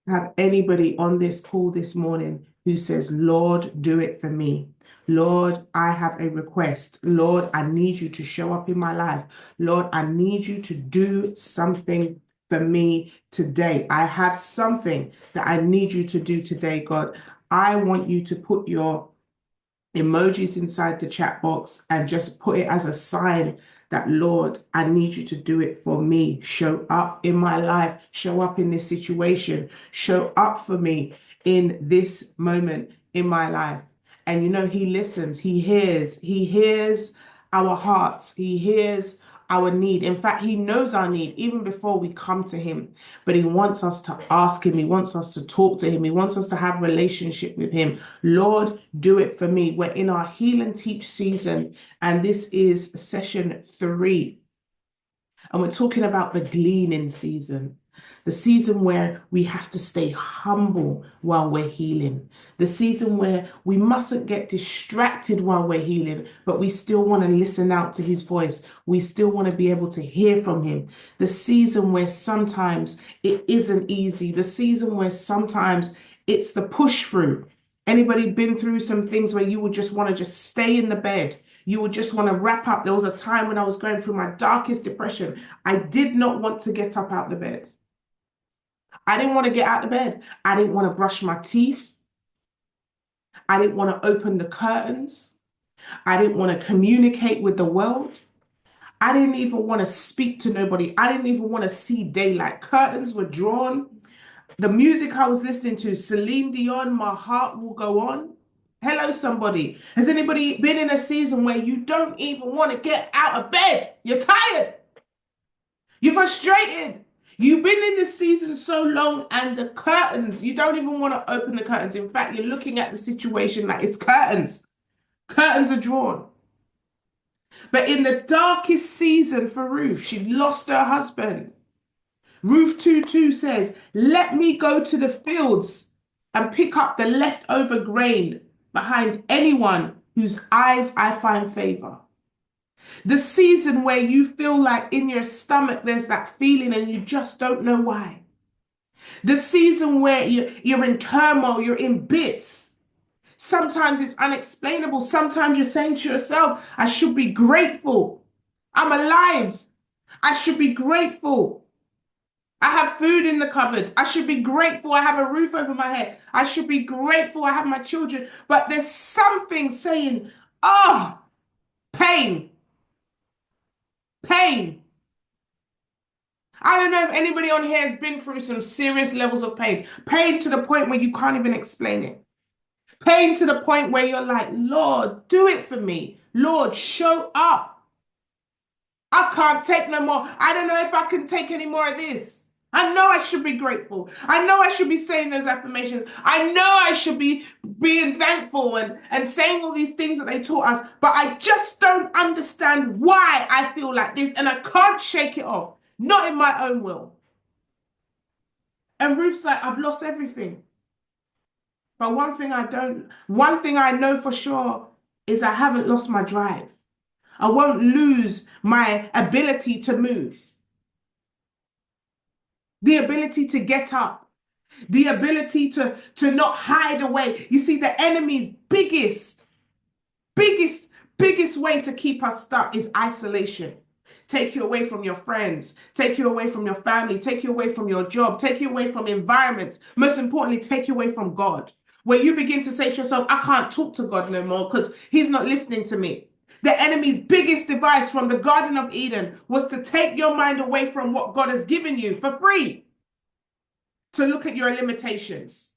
Have anybody on this call this morning who says, Lord, do it for me. Lord, I have a request. Lord, I need you to show up in my life. Lord, I need you to do something for me today. I have something that I need you to do today, God. I want you to put your emojis inside the chat box and just put it as a sign that, Lord, I need you to do it for me. Show up in my life, show up in this situation, show up for me in this moment in my life. And he listens, he hears our hearts, he hears our need. In fact, he knows our need even before we come to him. But he wants us to ask him, he wants us to talk to him, he wants us to have relationship with him. Lord, do it for me. We're in our Heal and Teach season, and this is session 3. And we're talking about the gleaning season, the season where we have to stay humble while we're healing, the season where we mustn't get distracted while we're healing, but we still want to listen out to his voice. We still want to be able to hear from him. The season where sometimes it isn't easy, the season where sometimes it's the push through. Anybody been through some things where you would just want to just stay in the bed? You would just want to wrap up. There was a time when I was going through my darkest depression. I did not want to get up out the bed. I didn't want to get out of bed. I didn't want to brush my teeth. I didn't want to open the curtains. I didn't want to communicate with the world. I didn't even want to speak to nobody. I didn't even want to see daylight. Curtains were drawn. The music I was listening to, Celine Dion, My Heart Will Go On. Hello, somebody. Has anybody been in a season where you don't even want to get out of bed? You're tired. You're frustrated. You've been in this season so long, and the curtains, you don't even want to open the curtains. In fact, you're looking at the situation like it's curtains. Curtains are drawn. But in the darkest season for Ruth, she lost her husband. Ruth 2:2 says, let me go to the fields and pick up the leftover grain behind anyone whose eyes I find favor. The season where you feel like in your stomach there's that feeling and you just don't know why. The season where you're in turmoil, you're in bits. Sometimes it's unexplainable. Sometimes you're saying to yourself, I should be grateful. I'm alive. I should be grateful. I have food in the cupboard. I should be grateful. I have a roof over my head. I should be grateful. I have my children. But there's something saying, oh, pain, pain. I don't know if anybody on here has been through some serious levels of pain. Pain to the point where you can't even explain it. Pain to the point where you're like, Lord, do it for me. Lord, show up. I can't take no more. I don't know if I can take any more of this. I know I should be grateful. I know I should be saying those affirmations. I know I should be being thankful and saying all these things that they taught us. But I just don't understand why I feel like this, and I can't shake it off. Not in my own will. And Ruth's like, I've lost everything. But one thing I know for sure is I haven't lost my drive. I won't lose my ability to move, the ability to get up, the ability to not hide away. You see, the enemy's biggest, biggest way to keep us stuck is isolation. Take you away from your friends, take you away from your family, take you away from your job, take you away from environments. Most importantly, take you away from God. Where you begin to say to yourself, I can't talk to God no more because he's not listening to me. The enemy's biggest device from the Garden of Eden was to take your mind away from what God has given you for free, to look at your limitations.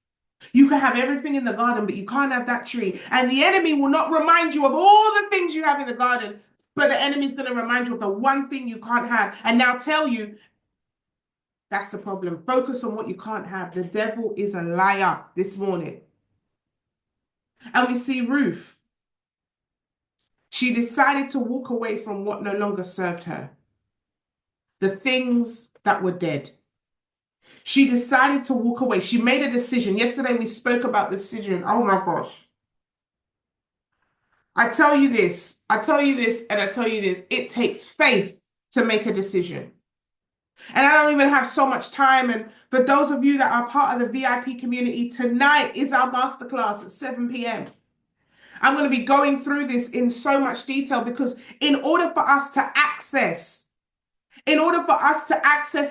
You can have everything in the garden, but you can't have that tree. And the enemy will not remind you of all the things you have in the garden, but the enemy's going to remind you of the one thing you can't have. And now tell you, that's the problem. Focus on what you can't have. The devil is a liar this morning. And we see Ruth. She decided to walk away from what no longer served her, the things that were dead. She decided to walk away. She made a decision. Yesterday we spoke about the decision. Oh my gosh. I tell you this, and I tell you this. It takes faith to make a decision. And I don't even have so much time. And for those of you that are part of the VIP community, tonight is our masterclass at 7 p.m. I'm going to be going through this in so much detail because in order for us to access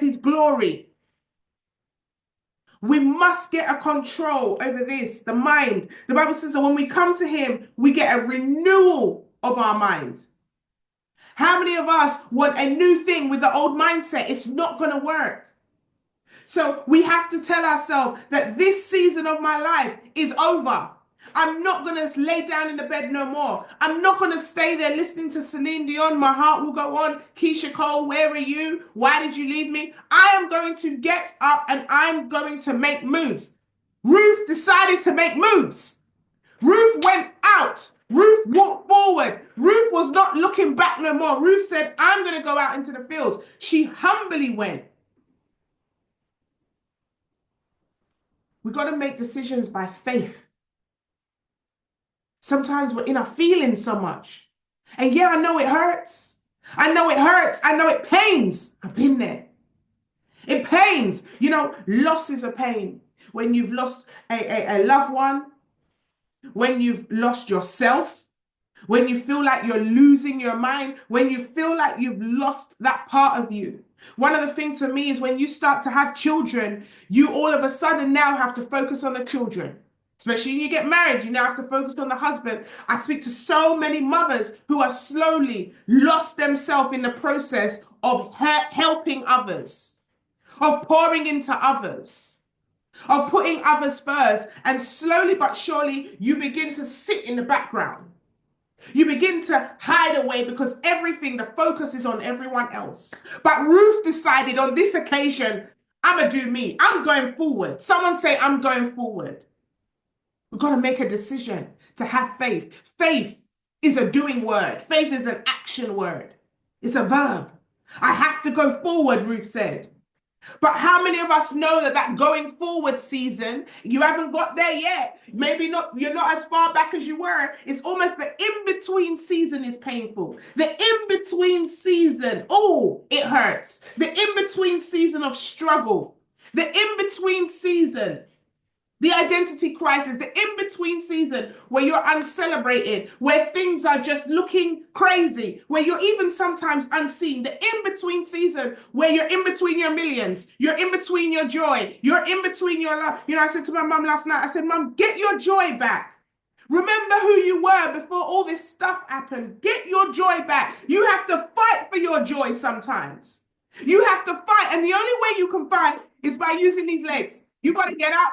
his glory, we must get a control over this, the mind. The Bible says that when we come to him, we get a renewal of our mind. How many of us want a new thing with the old mindset? It's not going to work. So we have to tell ourselves that this season of my life is over. I'm not going to lay down in the bed no more. I'm not going to stay there listening to Celine Dion. My heart will go on. Keisha Cole, where are you? Why did you leave me? I am going to get up and I'm going to make moves. Ruth decided to make moves. Ruth went out. Ruth walked forward. Ruth was not looking back no more. Ruth said, I'm going to go out into the fields. She humbly went. We got to make decisions by faith. Sometimes we're in our feelings so much. And yeah, I know it hurts. I know it hurts. I know it pains. I've been there. It pains. You know, loss is a pain. When you've lost a loved one, when you've lost yourself, when you feel like you're losing your mind, when you feel like you've lost that part of you. One of the things for me is when you start to have children, you all of a sudden now have to focus on the children. Especially when you get married, you now have to focus on the husband. I speak to so many mothers who are slowly lost themselves in the process of helping others, of pouring into others, of putting others first. And slowly but surely, you begin to sit in the background. You begin to hide away because the focus is on everyone else. But Ruth decided on this occasion, I'm going to do me. I'm going forward. Someone say, I'm going forward. We've got to make a decision to have faith. Faith is a doing word. Faith is an action word. It's a verb. I have to go forward, Ruth said. But how many of us know that going forward season, you haven't got there yet? Maybe not, you're not as far back as you were. It's almost the in-between season is painful. The in-between season, oh, it hurts. The in-between season of struggle. The in-between season. The identity crisis, the in-between season where you're uncelebrated, where things are just looking crazy, where you're even sometimes unseen. The in-between season where you're in between your millions, you're in between your joy, you're in between your love. You know, I said to my mum last night, I said, Mum, get your joy back. Remember who you were before all this stuff happened. Get your joy back. You have to fight for your joy sometimes. You have to fight. And the only way you can fight is by using these legs. You got to get up.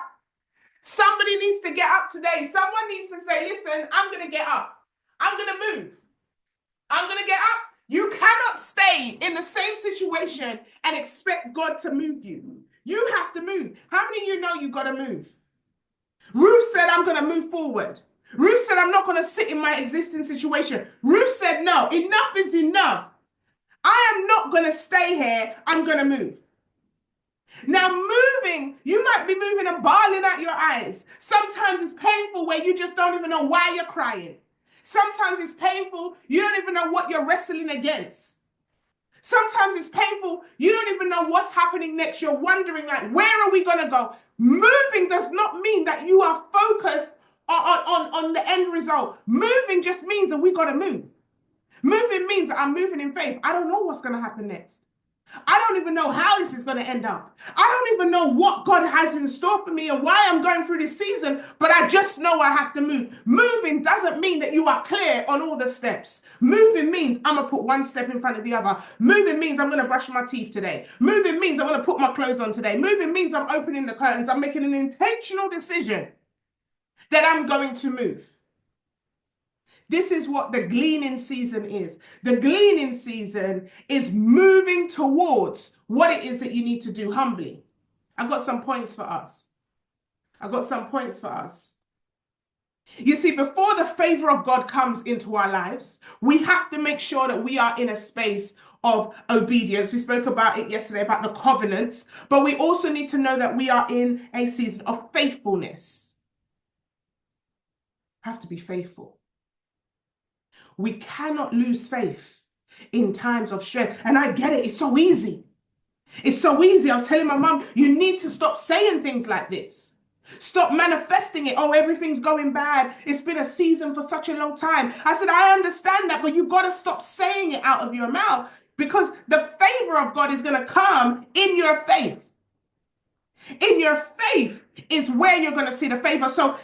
Somebody needs to get up today. Someone needs to say, listen, I'm going to get up. I'm going to move. I'm going to get up. You cannot stay in the same situation and expect God to move you. You have to move. How many of you know you got to move? Ruth said, I'm going to move forward. Ruth said, I'm not going to sit in my existing situation. Ruth said, no, enough is enough. I am not going to stay here. I'm going to move. Now, moving, you might be moving and bawling out your eyes. Sometimes it's painful where you just don't even know why you're crying. Sometimes it's painful, you don't even know what you're wrestling against. Sometimes it's painful, you don't even know what's happening next. You're wondering, like, where are we going to go? Moving does not mean that you are focused on the end result. Moving just means that we got to move. Moving means that I'm moving in faith. I don't know what's going to happen next. I don't even know how this is going to end up. I don't even know what God has in store for me and why I'm going through this season, but I just know I have to move. Moving doesn't mean that you are clear on all the steps. Moving means I'm going to put one step in front of the other. Moving means I'm going to brush my teeth today. Moving means I'm going to put my clothes on today. Moving means I'm opening the curtains. I'm making an intentional decision that I'm going to move. This is what the gleaning season is. The gleaning season is moving towards what it is that you need to do humbly. I've got some points for us. You see, before the favor of God comes into our lives, we have to make sure that we are in a space of obedience. We spoke about it yesterday, about the covenants, but we also need to know that we are in a season of faithfulness. We have to be faithful. We cannot lose faith in times of strength. And I get it. It's so easy. It's so easy. I was telling my mum, you need to stop saying things like this. Stop manifesting it. Oh, everything's going bad. It's been a season for such a long time. I said, I understand that, but you got to stop saying it out of your mouth, because the favor of God is going to come in your faith. In your faith is where you're going to see the favor. So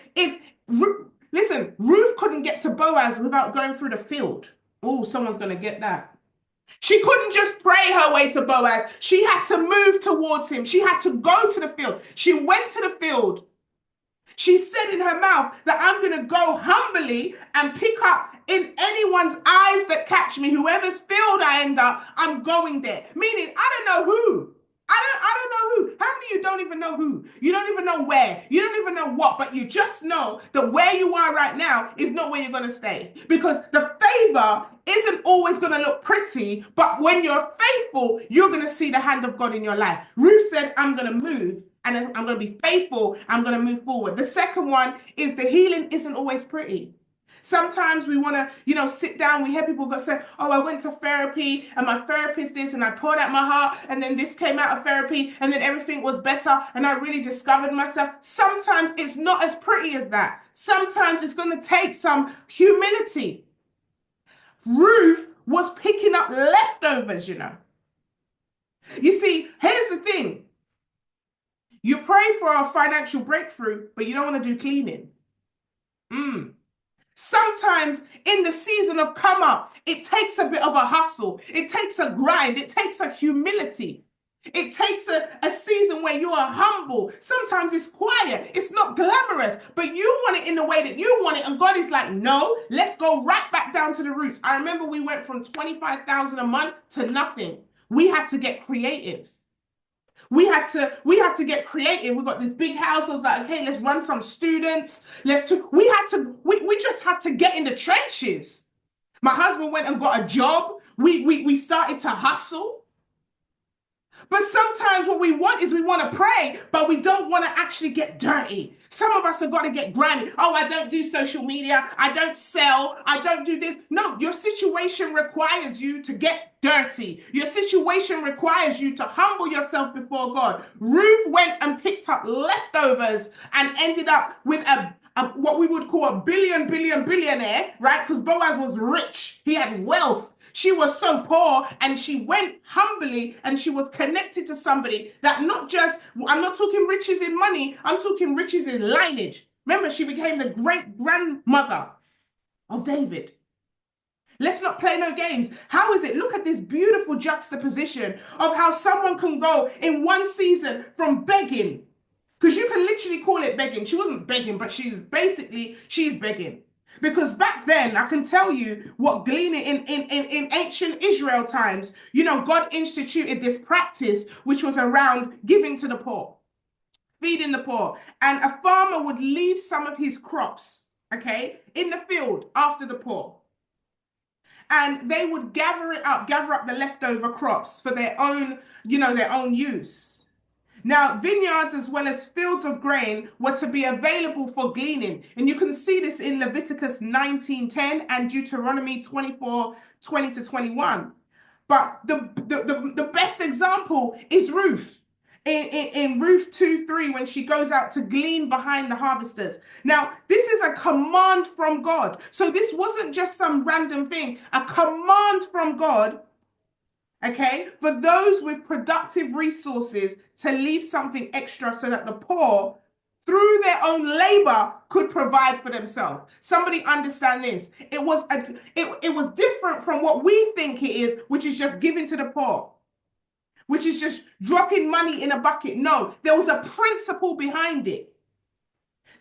listen, Ruth couldn't get to Boaz without going through the field. Oh, someone's going to get that. She couldn't just pray her way to Boaz. She had to move towards him. She had to go to the field. She went to the field. She said in her mouth that I'm going to go humbly and pick up in anyone's eyes that catch me. Whoever's field I end up, I'm going there. Meaning, I don't know who. I don't know who. How many of you don't even know who? You don't even know where. You don't even know what, but you just know that where you are right now is not where you're going to stay. Because the favor isn't always going to look pretty, but when you're faithful, you're going to see the hand of God in your life. Ruth said, I'm going to move and I'm going to be faithful. I'm going to move forward. The second one is the healing isn't always pretty. Sometimes we want to, sit down. We hear people go say, oh, I went to therapy and my therapist this and I poured out my heart and then this came out of therapy and then everything was better and I really discovered myself. Sometimes it's not as pretty as that. Sometimes it's going to take some humility. Ruth was picking up leftovers, You see, here's the thing. You pray for a financial breakthrough, but you don't want to do cleaning. Sometimes in the season of come up, it takes a bit of a hustle. It takes a grind. It takes a humility. It takes a season where you are humble. Sometimes it's quiet. It's not glamorous, but you want it in the way that you want it. And God is like, no, let's go right back down to the roots. I remember we went from 25,000 a month to nothing. We had to get creative. We had to get creative. We got this big house. I was like, okay, let's run some students. We just had to get in the trenches. My husband went and got a job. We started to hustle. But sometimes what we want is we want to pray, but we don't want to actually get dirty. Some of us have got to get grimy. Oh, I don't do social media. I don't sell. I don't do this. No, your situation requires you to get dirty. Your situation requires you to humble yourself before God. Ruth went and picked up leftovers and ended up with what we would call a billionaire, right? Because Boaz was rich. He had wealth. She was so poor and she went humbly and she was connected to somebody that not just, I'm not talking riches in money, I'm talking riches in lineage. Remember, she became the great grandmother of David. Let's not play no games. How is it? Look at this beautiful juxtaposition of how someone can go in one season from begging, because you can literally call it begging. She wasn't begging, but she's begging. Because back then, I can tell you what gleaning in ancient Israel times, God instituted this practice, which was around giving to the poor, feeding the poor. And a farmer would leave some of his crops, okay, in the field after the poor. And they would gather up the leftover crops for their own use. Now, vineyards as well as fields of grain were to be available for gleaning. And you can see this in Leviticus 19:10 and Deuteronomy 24:20-21. But the best example is Ruth. In Ruth 2:3, when she goes out to glean behind the harvesters. Now, this is a command from God. So this wasn't just some random thing, a command from God, okay, for those with productive resources to leave something extra so that the poor, through their own labor, could provide for themselves. Somebody understand this. It was different from what we think it is, which is just giving to the poor, which is just dropping money in a bucket. No, there was a principle behind it.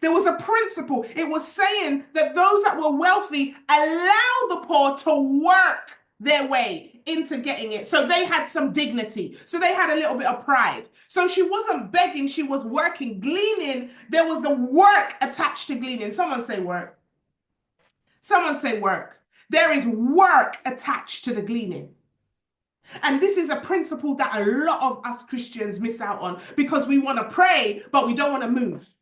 There was a principle. It was saying that those that were wealthy allow the poor to work their way into getting it. So they had some dignity. So they had a little bit of pride. So she wasn't begging, she was working. Gleaning, there was the work attached to gleaning. Someone say work. Someone say work. There is work attached to the gleaning. And this is a principle that a lot of us Christians miss out on, because we want to pray, but we don't want to move.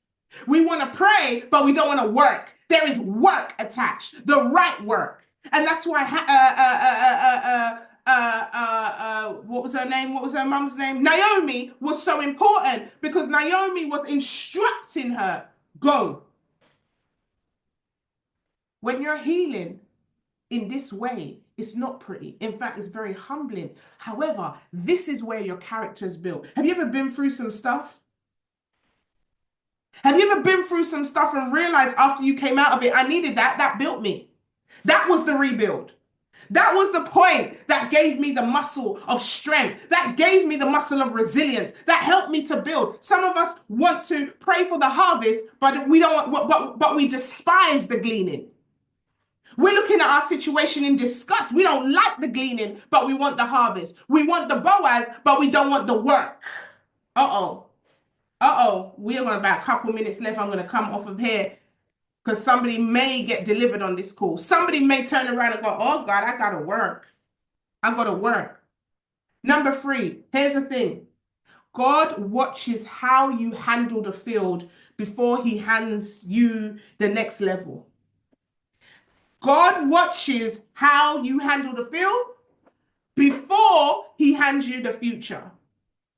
We want to pray, but we don't want to work. There is work attached, the right work. And that's why what was her name? What was her mum's name? Naomi was so important because Naomi was instructing her, go. When you're healing in this way, it's not pretty. In fact, it's very humbling. However, this is where your character is built. Have you ever been through some stuff? Have you ever been through some stuff and realized after you came out of it, I needed that? That built me. That was the rebuild. That was the point that gave me the muscle of strength, that gave me the muscle of resilience, that helped me to build. Some of us want to pray for the harvest, but we don't but we despise the gleaning. We're looking at our situation in disgust. We don't like the gleaning, but we want the harvest. We want the Boaz, but we don't want the work. Uh-oh. Uh-oh. We're going about a couple minutes left. I'm going to come off of here because somebody may get delivered on this call. Somebody may turn around and go, oh God, I got to work. I got to work. Number 3, here's the thing. God watches how you handle the field before he hands you the next level. God watches how you handle the field before he hands you the future.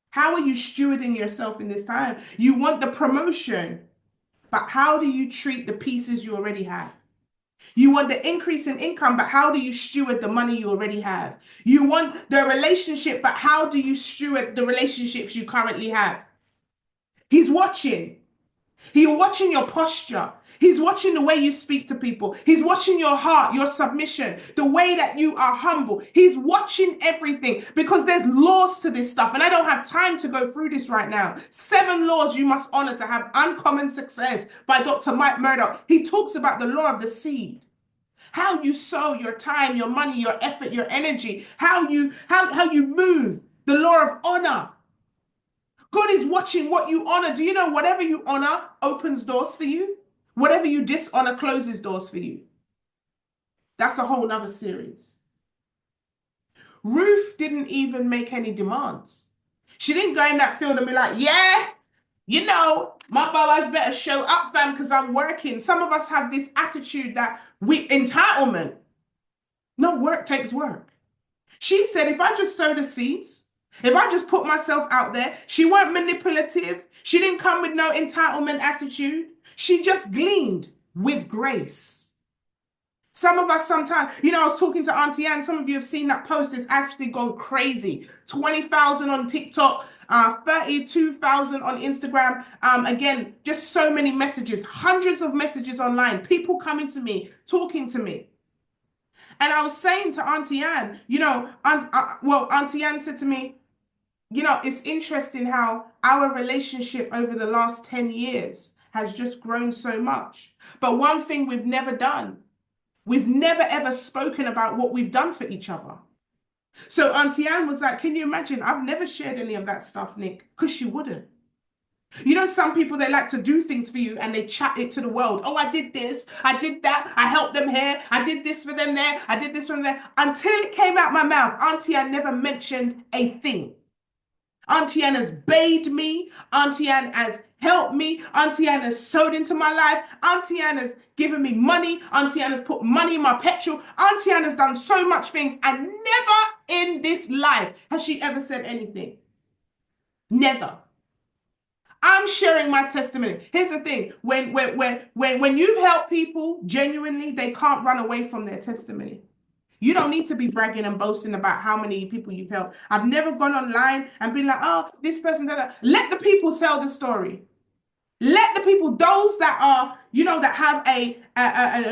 How are you stewarding yourself in this time? You want the promotion, but how do you treat the pieces you already have? You want the increase in income, but how do you steward the money you already have? You want the relationship, but how do you steward the relationships you currently have? He's watching. He's watching your posture. He's watching the way you speak to people. He's watching your heart, your submission, the way that you are humble. He's watching everything because there's laws to this stuff. And I don't have time to go through this right now. 7 laws you must honor to have uncommon success by Dr. Mike Murdoch. He talks about the law of the seed. How you sow your time, your money, your effort, your energy, how you move, the law of honor. God is watching what you honor. Do you know whatever you honor opens doors for you? Whatever you dishonor closes doors for you. That's a whole nother series. Ruth didn't even make any demands. She didn't go in that field and be like, yeah, you know, my Boaz better show up, fam, because I'm working. Some of us have this attitude that entitlement. No, work takes work. She said, if I just sow the seeds, if I just put myself out there, she weren't manipulative. She didn't come with no entitlement attitude. She just gleaned with grace. Some of us sometimes, you know, I was talking to Auntie Anne. Some of you have seen that post. It's actually gone crazy. 20,000 on TikTok, 32,000 on Instagram. Again, just so many messages, hundreds of messages online, people coming to me, talking to me. And I was saying to Auntie Anne, you know, Auntie Anne said to me, you know, it's interesting how our relationship over the last 10 years has just grown so much. But one thing we've never done, we've never ever spoken about what we've done for each other. So Auntie Anne was like, can you imagine? I've never shared any of that stuff, Nick, because she wouldn't. You know, some people, they like to do things for you and they chat it to the world. Oh, I did this, I did that, I helped them here, I did this for them there, I did this for them there. Until it came out my mouth, Auntie Anne never mentioned a thing. Auntie Anne has bathed me. Auntie Anne has helped me. Auntie Anne has sewed into my life. Auntie Anne has given me money. Auntie Anne has put money in my petrol. Auntie Anne has done so much things. And never in this life has she ever said anything. Never. I'm sharing my testimony. Here's the thing. When you help people genuinely, they can't run away from their testimony. You don't need to be bragging and boasting about how many people you've helped. I've never gone online and been like, oh, this person, that. Let the people tell the story. Let the people, those that are, you know, that have a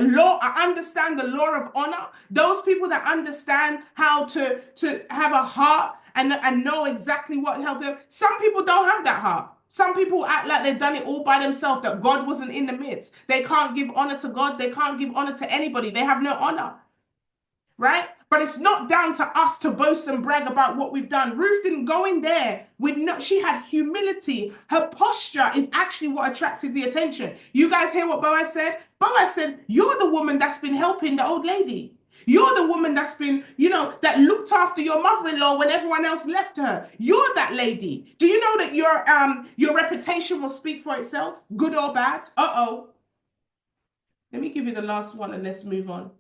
law, understand the law of honor, those people that understand how to have a heart and know exactly what helped them. Some people don't have that heart. Some people act like they've done it all by themselves, that God wasn't in the midst. They can't give honor to God. They can't give honor to anybody. They have no honor. Right? But it's not down to us to boast and brag about what we've done. Ruth didn't go in there with she had humility. Her posture is actually what attracted the attention. You guys hear what Boaz said? Boaz said, you're the woman that's been helping the old lady. You're the woman that's been, you know, that looked after your mother-in-law when everyone else left her. You're that lady. Do you know that your reputation will speak for itself, good or bad? Uh-oh. Let me give you the last one and let's move on.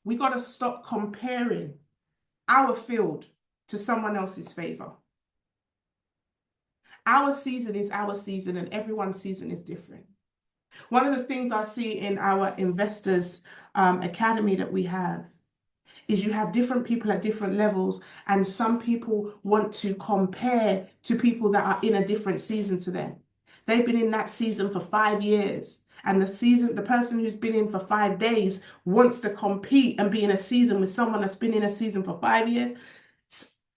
We got to stop comparing our field to someone else's favor. Our season is our season, and everyone's season is different. One of the things I see in our investors academy that we have is you have different people at different levels, and some people want to compare to people that are in a different season to them. They've been in that season for 5 years, and the person who's been in for 5 days wants to compete and be in a season with someone that's been in a season for 5 years.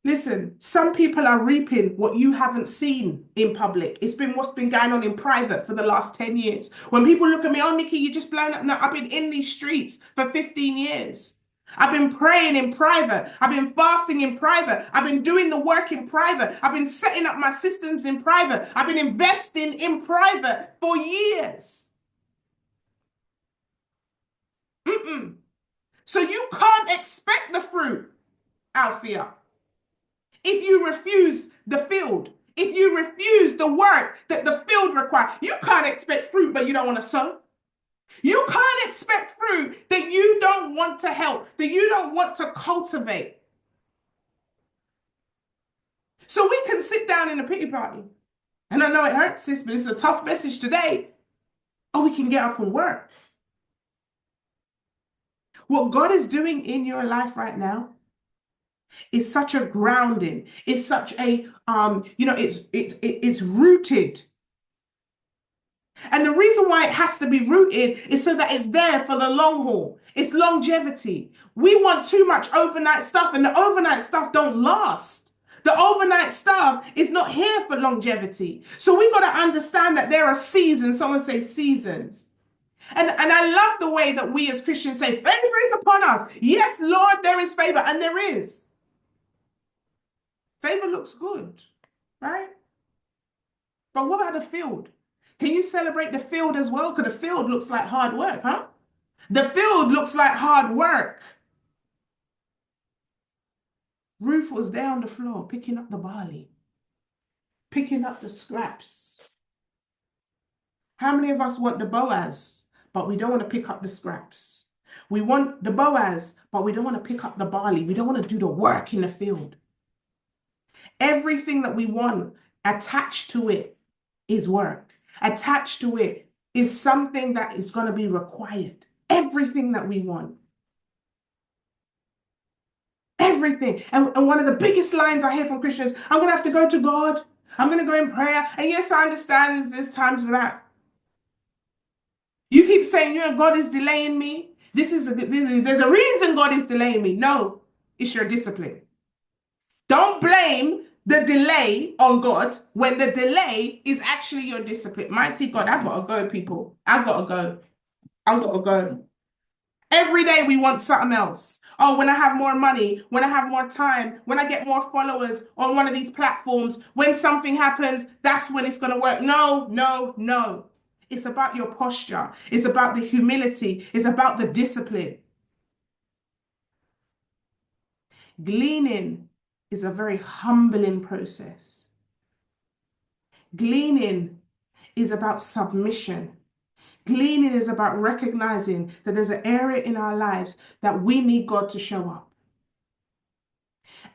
Listen, some people are reaping what you haven't seen in public. It's been what's been going on in private for the last 10 years. When people look at me, oh, Nikki, you're just blown up. No, I've been in these streets for 15 years. I've been praying in private. I've been fasting in private. I've been doing the work in private. I've been setting up my systems in private. I've been investing in private for years. So you can't expect the fruit, Althea, if you refuse the feild. If you refuse the work that the feild requires. You can't expect fruit, but you don't want to sow. You can't expect fruit that you don't want to help, that you don't want to cultivate. So we can sit down in a pity party. And I know it hurts, sis, but it's a tough message today. Or we can get up and work. What God is doing in your life right now is such a grounding. It's such a, it's rooted. And the reason why it has to be rooted is so that it's there for the long haul. It's longevity. We want too much overnight stuff, and the overnight stuff don't last. The overnight stuff is not here for longevity. So we've got to understand that there are seasons. Someone say seasons. And I love the way that we as Christians say, favor is upon us. Yes, Lord, there is favor, and there is. Favor looks good, right? But what about the feild? Can you celebrate the feild as well? Because the feild looks like hard work, huh? The feild looks like hard work. Ruth was there on the floor picking up the barley, picking up the scraps. How many of us want the Boaz, but we don't want to pick up the scraps? We want the Boaz, but we don't want to pick up the barley. We don't want to do the work in the field. Everything that we want attached to it is work. Attached to it is something that is going to be required. Everything that we want. Everything. And one of the biggest lines I hear from Christians, I'm going to have to go to God. I'm going to go in prayer. And yes, I understand there's times for that. You keep saying, God is delaying me. There's a reason God is delaying me. No, it's your discipline. Don't blame the delay on God when the delay is actually your discipline. Mighty God, I've got to go, people. I've got to go. I've got to go. Every day we want something else. Oh, when I have more money, when I have more time, when I get more followers on one of these platforms, when something happens, that's when it's going to work. No, no, no. It's about your posture. It's about the humility. It's about the discipline. Gleaning is a very humbling process. Gleaning is about submission. Gleaning is about recognizing that there's an area in our lives that we need God to show up.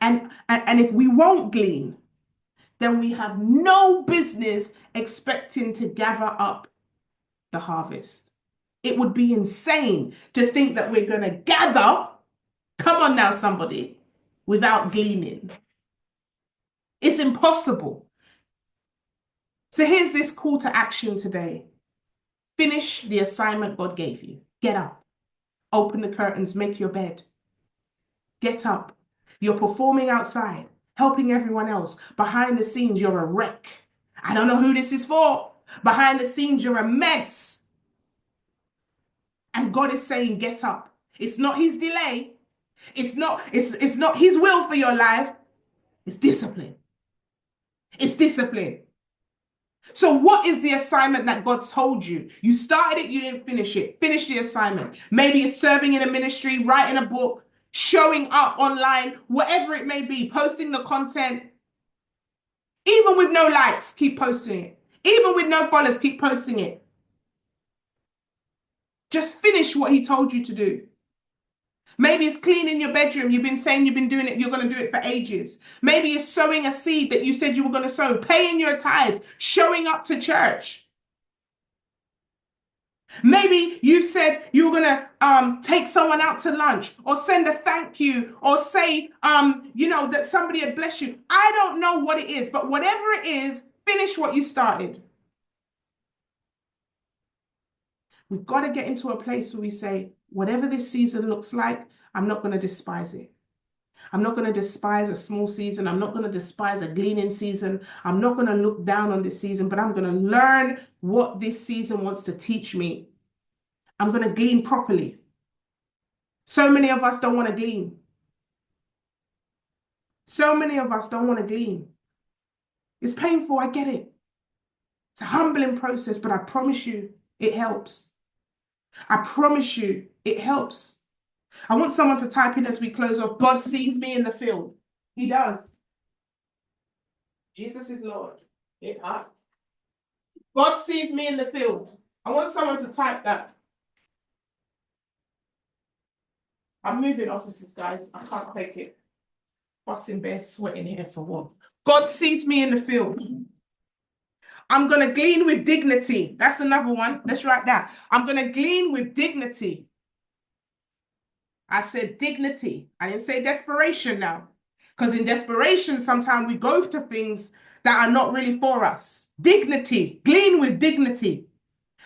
And if we won't glean, then we have no business expecting to gather up the harvest. It would be insane to think that we're going to gather, come on now, somebody, without gleaning. It's impossible. So here's this call to action today. Finish the assignment God gave you. Get up. Open the curtains. Make your bed. Get up. You're performing outside, helping everyone else. Behind the scenes, you're a wreck. I don't know who this is for. Behind the scenes, you're a mess. And God is saying, get up. It's not his delay. It's not his will for your life. It's discipline. It's discipline. So what is the assignment that God told you? You started it, you didn't finish it. Finish the assignment. Maybe it's serving in a ministry, writing a book, showing up online, whatever it may be, posting the content. Even with no likes, keep posting it. Even with no followers, keep posting it. Just finish what he told you to do. Maybe it's cleaning your bedroom. You've been saying you've been doing it, you're going to do it for ages. Maybe it's sowing a seed that you said you were going to sow, paying your tithes, showing up to church. Maybe you said you were going to take someone out to lunch or send a thank you or say, that somebody had blessed you. I don't know what it is, but whatever it is, finish what you started. We've got to get into a place where we say, whatever this season looks like, I'm not going to despise it. I'm not going to despise a small season. I'm not going to despise a gleaning season. I'm not going to look down on this season, but I'm going to learn what this season wants to teach me. I'm going to glean properly. So many of us don't want to glean. So many of us don't want to glean. It's painful, I get it. It's a humbling process, but I promise you, it helps. I promise you, it helps. I want someone to type in as we close off, God sees me in the field. He does. Jesus is Lord. Yeah. God sees me in the field. I want someone to type that. I'm moving offices, guys. I can't take it. Busting bare sweating here for what? God sees me in the field. I'm going to glean with dignity. That's another one. Let's write that. I'm going to glean with dignity. I said dignity. I didn't say desperation now. Because in desperation, sometimes we go to things that are not really for us. Dignity. Glean with dignity.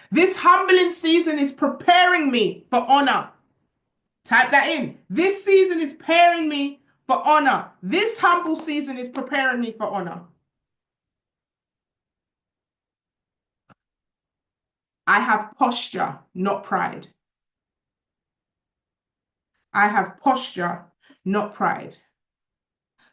This humbling season is preparing me for honor. Type that in. This season is preparing me for honor. This humble season is preparing me for honor. I have posture, not pride. I have posture, not pride.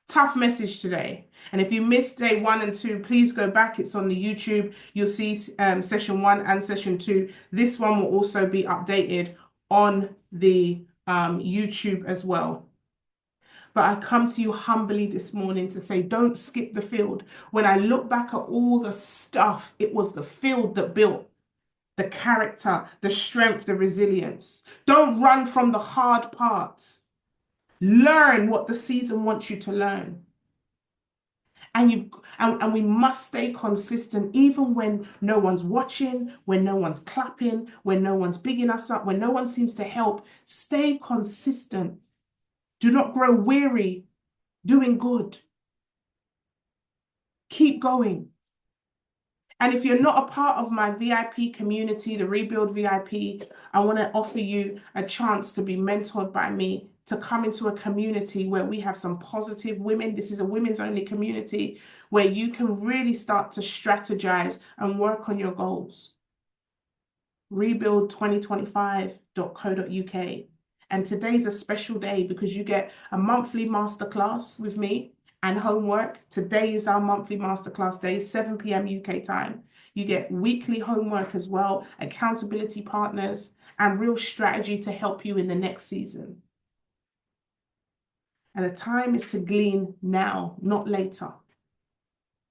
Tough message today. And if you missed day 1 and 2, please go back. It's on the YouTube. You'll see session 1 and session 2. This one will also be updated on the YouTube as well. But I come to you humbly this morning to say, don't skip the field. When I look back at all the stuff, it was the field that built the character, the strength, the resilience. Don't run from the hard parts. Learn what the season wants you to learn. And we must stay consistent even when no one's watching, when no one's clapping, when no one's bigging us up, when no one seems to help. Stay consistent. Do not grow weary doing good. Keep going. And if you're not a part of my VIP community, the Rebuild VIP, I want to offer you a chance to be mentored by me, to come into a community where we have some positive women. This is a women's only community where you can really start to strategize and work on your goals. Rebuild2025.co.uk. And today's a special day because you get a monthly masterclass with me and homework. Today is our monthly masterclass day, 7 p.m. UK time. You get weekly homework as well, accountability partners, and real strategy to help you in the next season. And the time is to glean now, not later.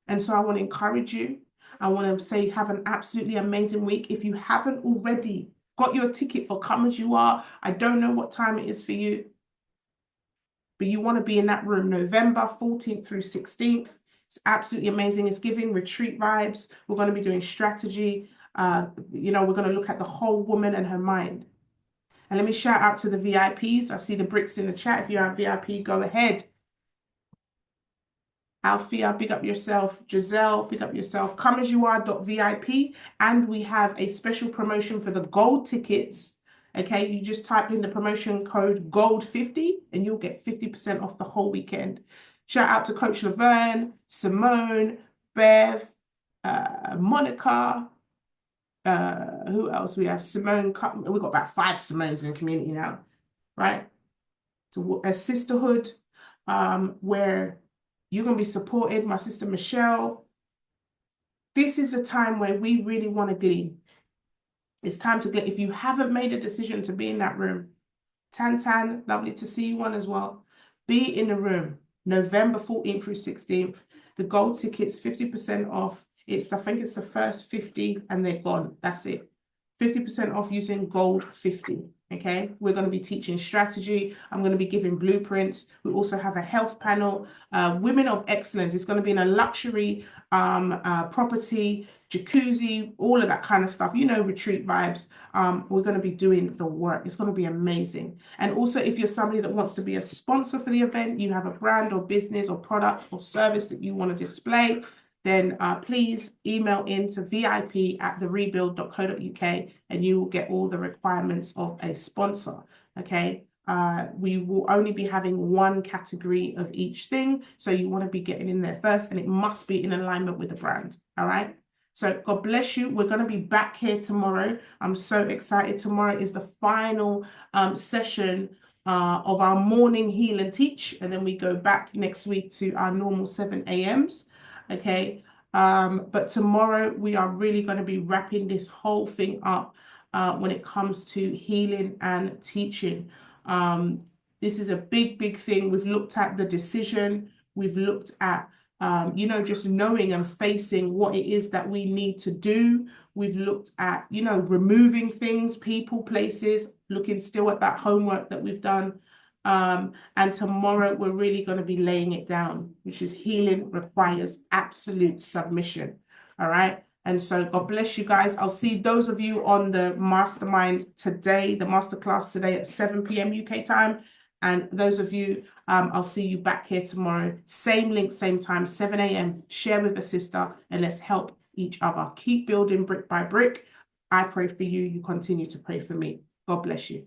And so I want to encourage you. I want to say have an absolutely amazing week. If you haven't already got your ticket for Come As You Are, I don't know what time it is for you, but you want to be in that room November 14th through 16th. It's absolutely amazing. It's giving retreat vibes. We're going to be doing strategy. We're going to look at the whole woman and her mind. And let me shout out to the VIPs. I see the bricks in the chat. If you're a VIP, go ahead. Althea, big up yourself. Giselle, big up yourself. Comeasyouare.vip. And we have a special promotion for the gold tickets. Okay, you just type in the promotion code GOLD50 and you'll get 50% off the whole weekend. Shout out to Coach Laverne, Simone, Bev, Monica. Who else we have? Simone. We've got about 5 Simones in the community now, right? So a sisterhood where you're going to be supported. My sister Michelle. This is a time where we really want to glean. It's time to glean. If you haven't made a decision to be in that room, Tan, lovely to see you one as well. Be in the room, November 14th through 16th. The gold tickets, 50% off. I think it's the first 50 and they're gone. That's it. 50% off using gold 50. Okay, we're going to be teaching strategy. I'm going to be giving blueprints. We also have a health panel, women of excellence. It's going to be in a luxury property, jacuzzi, all of that kind of stuff, you know, retreat vibes. We're going to be doing the work. It's going to be amazing. And also, if you're somebody that wants to be a sponsor for the event, you have a brand or business or product or service that you want to display, then please email in to vip@therebuild.co.uk and you will get all the requirements of a sponsor, okay? We will only be having one category of each thing, so you want to be getting in there first, and it must be in alignment with the brand, all right? So God bless you. We're going to be back here tomorrow. I'm so excited. Tomorrow is the final session of our morning heal and teach, and then we go back next week to our normal 7 a.m.s. Okay, but tomorrow we are really going to be wrapping this whole thing up when it comes to healing and teaching. This is a big thing. We've looked at the decision. We've looked at you know, just knowing and facing what it is that we need to do. We've looked at, you know, removing things, people, places, looking still at that homework that we've done. And tomorrow we're really going to be laying it down, which is healing requires absolute submission. All right. And so God bless you guys. I'll see those of you on the mastermind today, the masterclass today at 7 p.m. UK time. And those of you, I'll see you back here tomorrow. Same link, same time, 7 a.m. Share with a sister and let's help each other. Keep building brick by brick. I pray for you. You continue to pray for me. God bless you.